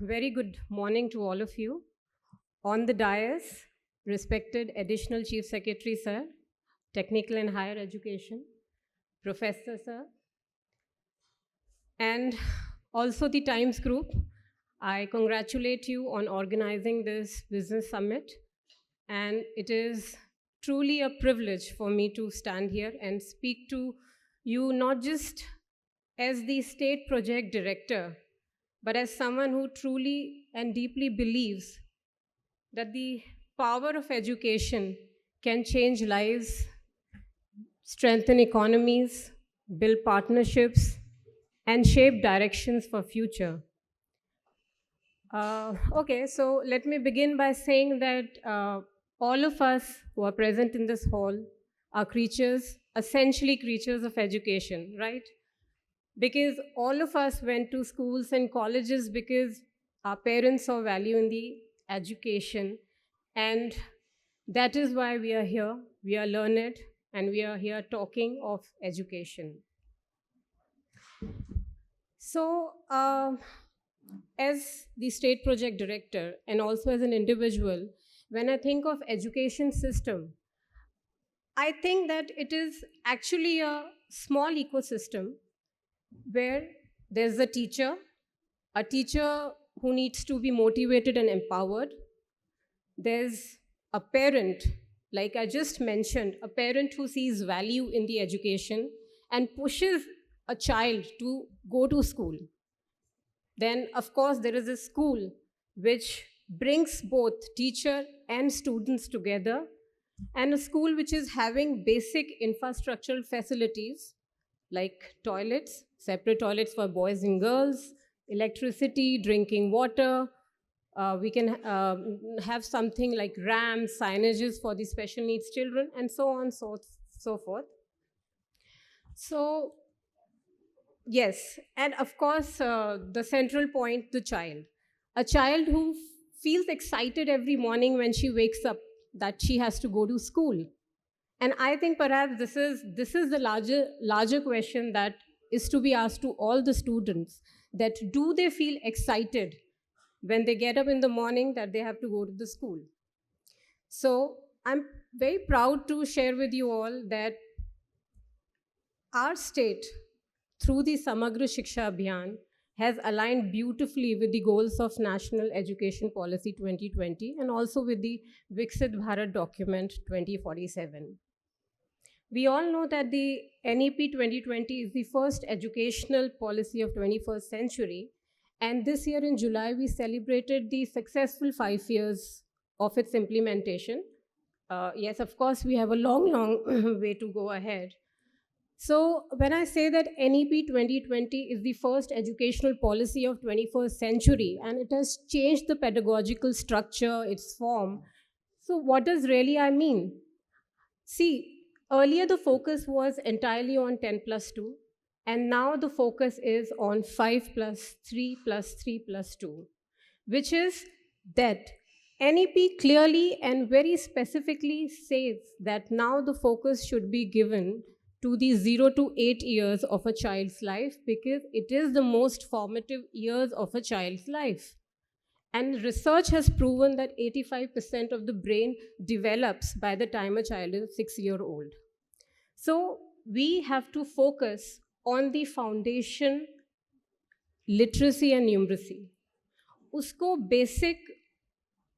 Very good morning to all of you. On the dais, respected Additional Chief Secretary, Sir, Technical and Higher Education, Professor, Sir, and also the Times Group. I congratulate you on organizing this business summit, and it is truly a privilege for me to stand here and speak to you not just as the state project director, but as someone who truly and deeply believes that the power of education can change lives, strengthen economies, build partnerships, and shape directions for future. Okay, so let me begin by saying that all of us who are present in this hall are creatures, essentially creatures of education, right? Because all of us went to schools and colleges because our parents saw value in the education, and that is why we are here. We are learned, and we are here talking of education. So, as the state project director and also as an individual, when I think of education system, I think that it is actually a small ecosystem where there's a teacher who needs to be motivated and empowered. There's a parent, like I just mentioned, a parent who sees value in the education and pushes a child to go to school. Then, of course, there is a school which brings both teacher and students together, and a school which is having basic infrastructural facilities like toilets, separate toilets for boys and girls, electricity, drinking water. We can have something like ramps, signages for the special needs children, and so on, so forth. So, yes, and of course, the central point, the child. A child who feels excited every morning when she wakes up that she has to go to school. And I think perhaps this is the larger question that is to be asked to all the students, that do they feel excited when they get up in the morning that they have to go to the school? So I'm very proud to share with you all that our state, through the Samagra Shiksha Abhiyan, has aligned beautifully with the goals of National Education Policy 2020 and also with the Viksit Bharat document 2047. We all know that the NEP 2020 is the first educational policy of 21st century, and this year in July we celebrated the successful 5 years of its implementation. Yes, of course, we have a long way to go ahead. So when I say that NEP 2020 is the first educational policy of 21st century and it has changed the pedagogical structure, its form, so what does really I mean? See, earlier the focus was entirely on 10 plus 2, and now the focus is on 5 plus 3 plus 3 plus 2, which is that NEP clearly and very specifically says that now the focus should be given to the 0 to 8 years of a child's life because it is the most formative years of a child's life. And research has proven that 85% of the brain develops by the time a child is 6-year-old. So we have to focus on the foundation, literacy and numeracy. उसको basic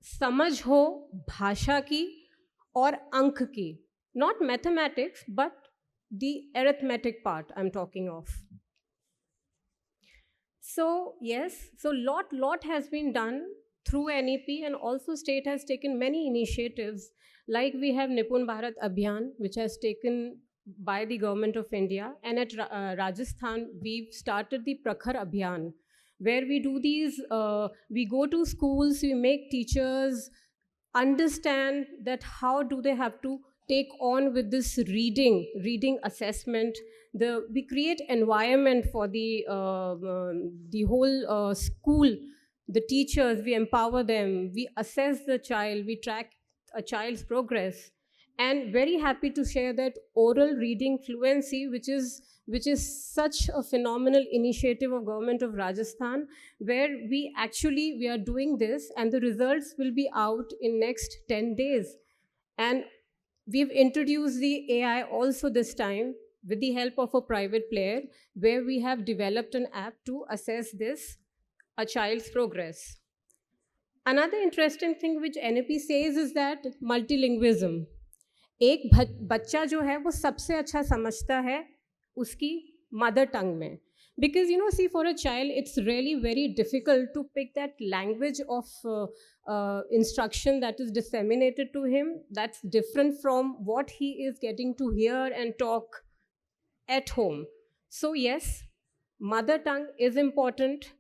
समझ हो भाषा की और अंक की, not mathematics, but the arithmetic part I'm talking of. So yes, so lot has been done through NEP, and also state has taken many initiatives, like we have Nipun Bharat Abhiyan, which has taken by the government of India, and at Rajasthan we've started the Prakhar Abhiyan, where we do these, we go to schools, we make teachers understand that how do they have to take on with this reading assessment. We create environment for the whole school, the teachers, we empower them, we assess the child, we track a child's progress, And very happy to share that oral reading fluency, which is such a phenomenal initiative of government of Rajasthan, where we are doing this, and the results will be out in next 10 days. And we've introduced the AI also this time with the help of a private player, where we have developed an app to assess this, a child's progress. Another interesting thing which NAP says is that multilingualism. एक बच्चा जो है वो सबसे अच्छा समझता है उसकी मदर टंग में, because see, for a child it's really very difficult to pick that language of instruction that is disseminated to him, that's different from what he is getting to hear and talk at home. So yes, mother tongue is important.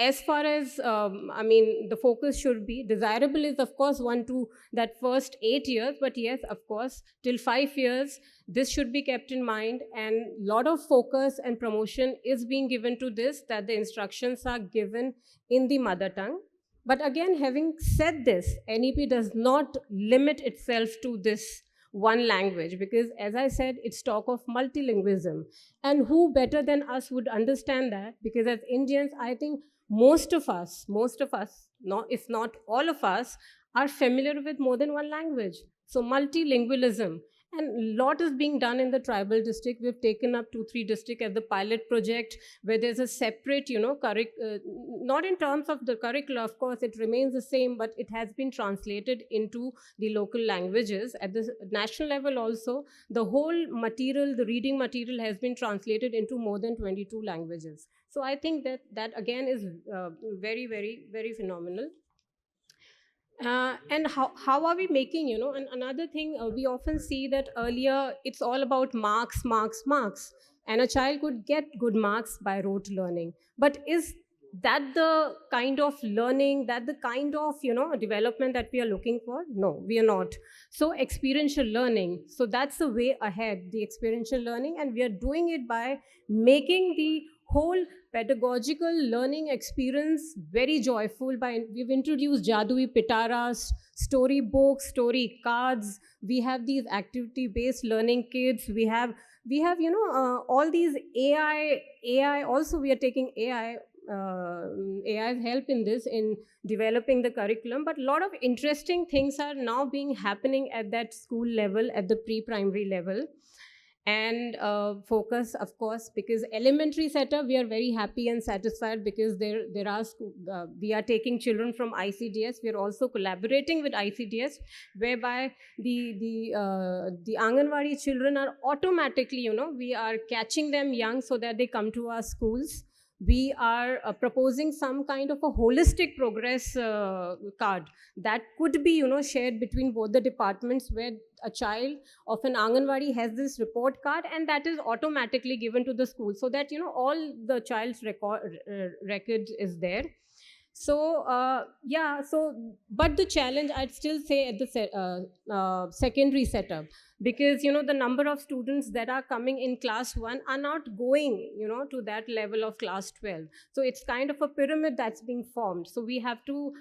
As far as the focus should be desirable is of course 1 to that first 8 years, but yes, of course, till 5 years this should be kept in mind, and lot of focus and promotion is being given to this, that the instructions are given in the mother tongue. But again, having said this, NEP does not limit itself to this one language, because as I said, it's talk of multilingualism, and who better than us would understand that, because as Indians, I think most of us, not, if not all of us, are familiar with more than one language. So multilingualism, and a lot is being done in the tribal district. We've taken up 2-3 districts as the pilot project, where there's a separate, not in terms of the curricula, of course, it remains the same, but it has been translated into the local languages. At the national level also, the whole material, the reading material has been translated into more than 22 languages. So I think that again is very, very, very phenomenal. And how are we making, and another thing, we often see that earlier it's all about marks, marks, marks, and a child could get good marks by rote learning. But is that the kind of learning, that the kind of, development that we are looking for? No, we are not. So experiential learning, so that's the way ahead, the experiential learning, and we are doing it by making the whole pedagogical learning experience very joyful. By we've introduced Jadui Pitaras, story books, story cards. We have these activity-based learning kits. We have all these AI. Also, we are taking AI's help in this, in developing the curriculum. But a lot of interesting things are now being happening at that school level, at the pre-primary level. And focus, of course, because elementary setup, we are very happy and satisfied, because there are we are taking children from ICDS. We are also collaborating with ICDS, whereby the Anganwadi children are automatically, we are catching them young so that they come to our schools. We are proposing some kind of a holistic progress card that could be, shared between both the departments, where a child of an Anganwadi has this report card, and that is automatically given to the school, so that, all the child's record is there. So but the challenge, I'd still say, at the secondary setup, because the number of students that are coming in class 1 are not going to that level of class 12. So it's kind of a pyramid that's being formed. So we have to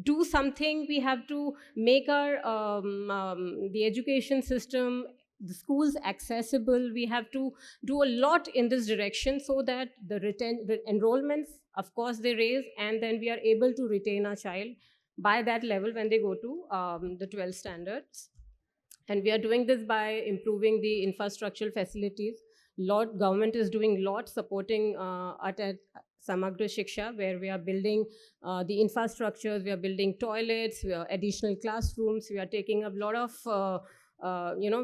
do something. We have to make our the education system, the schools, accessible. We have to do a lot in this direction, so that the enrollments, of course, they raise, and then we are able to retain our child by that level when they go to the 12 standards. And we are doing this by improving the infrastructural facilities. Government is doing a lot supporting at Samagra Shiksha, where we are building the infrastructures, we are building toilets, we are additional classrooms, we are taking up a lot of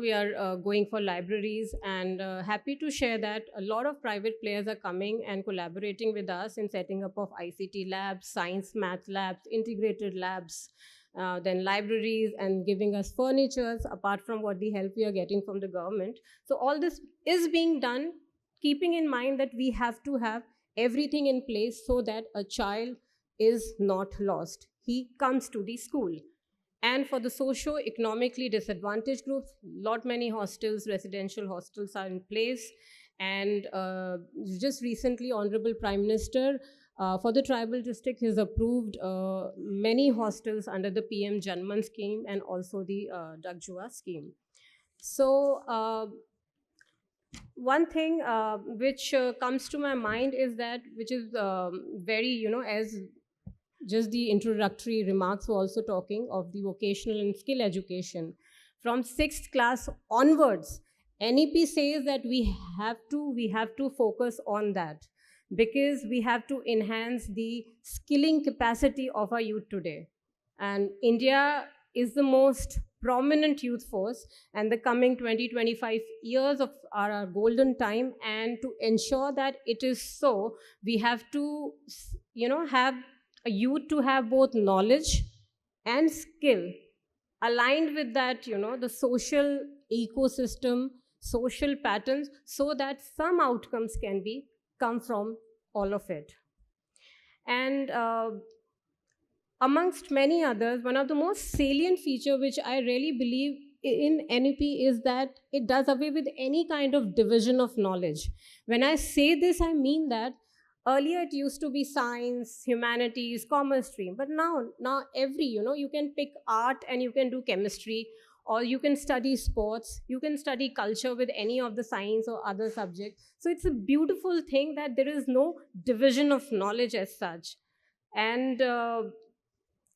we are going for libraries, and happy to share that a lot of private players are coming and collaborating with us in setting up of ICT labs, science, math labs, integrated labs, then libraries, and giving us furnitures, apart from what the help we are getting from the government. So all this is being done, keeping in mind that we have to have everything in place so that a child is not lost. He comes to the school. And for the socio-economically disadvantaged groups, many hostels, residential hostels are in place. And just recently, Honorable Prime Minister For the tribal district, he's approved many hostels under the PM Janman scheme and also the Dagjua scheme. So one thing which comes to my mind is that, which is very, as just the introductory remarks were also talking of the vocational and skill education. From 6th class onwards, NEP says that we have to focus on that, because we have to enhance the skilling capacity of our youth today. And India is the most prominent youth force, and the coming 20-25 years of our golden time. And to ensure that it is so, we have to, have a youth to have both knowledge and skill aligned with that, the social ecosystem, social patterns, so that some outcomes can be come from all of it. And amongst many others, one of the most salient feature which I really believe in NEP is that it does away with any kind of division of knowledge. When I say this, I mean that earlier it used to be science, humanities, commerce stream, but now every, you can pick art and you can do chemistry, or you can study sports, you can study culture with any of the science or other subjects. So it's a beautiful thing that there is no division of knowledge as such. And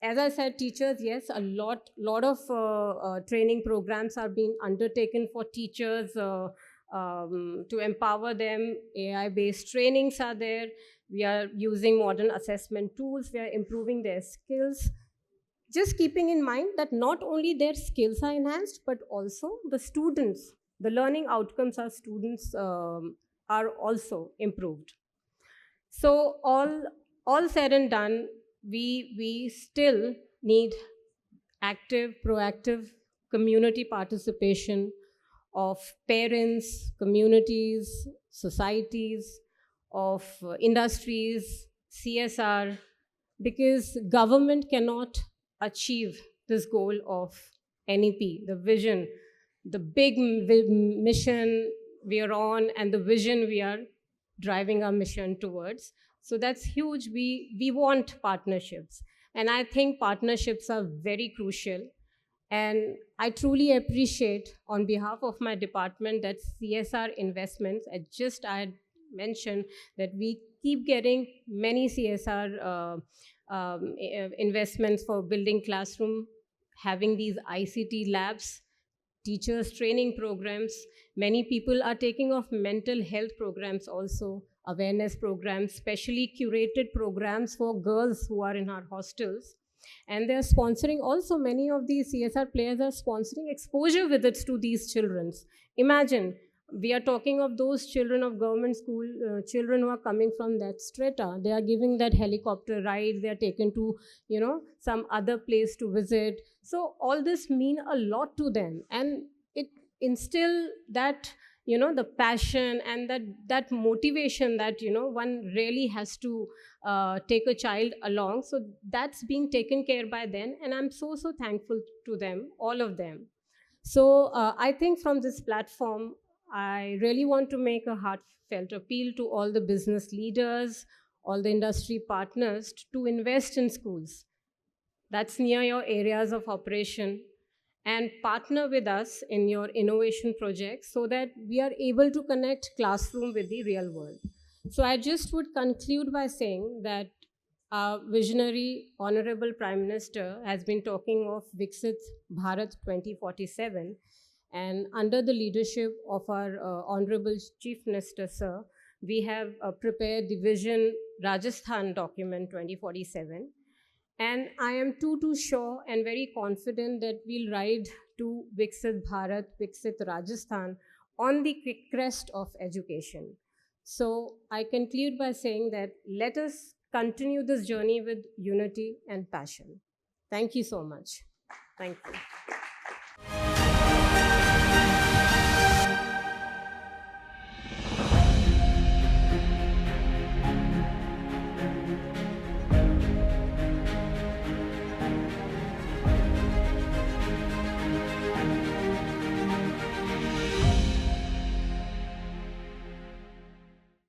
as I said, teachers, yes, a lot of training programs are being undertaken for teachers to empower them. AI-based trainings are there. We are using modern assessment tools. We are improving their skills. Just keeping in mind that not only their skills are enhanced, but also the students, the learning outcomes of students are also improved. So all said and done, we still need active, proactive community participation of parents, communities, societies, of industries, CSR, because government cannot achieve this goal of NEP, the vision, the big mission we are on, and the vision we are driving our mission towards. So that's huge. We want partnerships. And I think partnerships are very crucial. And I truly appreciate, on behalf of my department, that CSR investments, I had mentioned that we keep getting many CSR investments for building classroom, having these ICT labs, teachers training programs. Many people are taking off mental health programs also, awareness programs, specially curated programs for girls who are in our hostels. And they're sponsoring also, many of these CSR players are sponsoring exposure visits to these children. Imagine, we are talking of those children of government school, children who are coming from that strata. They are giving that helicopter ride, they are taken to, some other place to visit. So all this mean a lot to them, and it instill that, the passion and that motivation that, one really has to take a child along. So that's being taken care by them, and I'm so thankful to them, all of them. So I think from this platform, I really want to make a heartfelt appeal to all the business leaders, all the industry partners, to invest in schools that's near your areas of operation, and partner with us in your innovation projects, so that we are able to connect classroom with the real world. So I just would conclude by saying that our visionary Honorable Prime Minister has been talking of Viksit Bharat 2047, and under the leadership of our Honorable Chief Minister, sir, we have prepared the Vision Rajasthan document 2047. And I am too sure and very confident that we'll ride to Viksit Bharat, Viksit Rajasthan on the crest of education. So I conclude by saying that let us continue this journey with unity and passion. Thank you so much. Thank you.